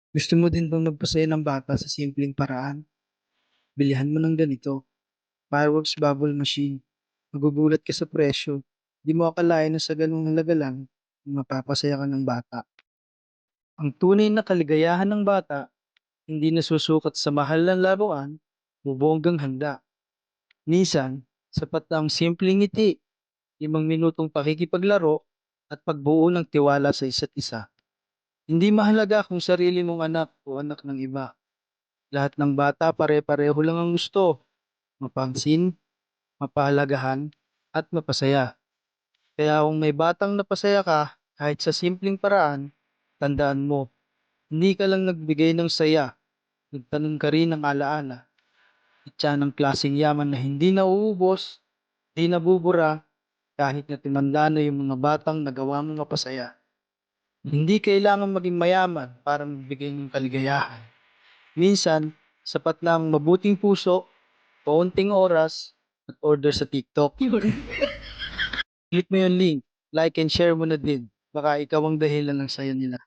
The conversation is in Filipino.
Gusto mo din bang magpasaya ng bata sa simpleng paraan? Bilihan mo ng ganito, fireworks bubble machine. Magugulat ka sa presyo. Di mo akalain na sa ganung halaga lang, mapapasaya ka ng bata. Ang tunay na kaligayahan ng bata, hindi nasusukat sa mahal na laruan o bonggang handa. Minsan, sapat na ang simpleng ngiti, 5 minutong pakikipaglaro, at pagbuo ng tiwala sa isa't isa. Hindi mahalaga kung sarili mong anak o anak ng iba. Lahat ng bata pare-pareho lang ang gusto, mapansin, mapahalagahan, at mapasaya. Kaya kung may batang napasaya ka, kahit sa simpleng paraan, tandaan mo, hindi ka lang nagbigay ng saya, nagtanong ka rin ng alaala. At yan ang klaseng yaman na hindi nauubos, hindi nabubura, kahit na tinanda na yung mga batang nagawa mo mapasaya. Hindi kailangan maging mayaman para magbigay ng kaligayahan. Minsan, sapat lang mabuting puso, kaunting oras, at order sa TikTok. Click mo yung link, like and share mo na din. Baka ikaw ang dahilan ng saya nila.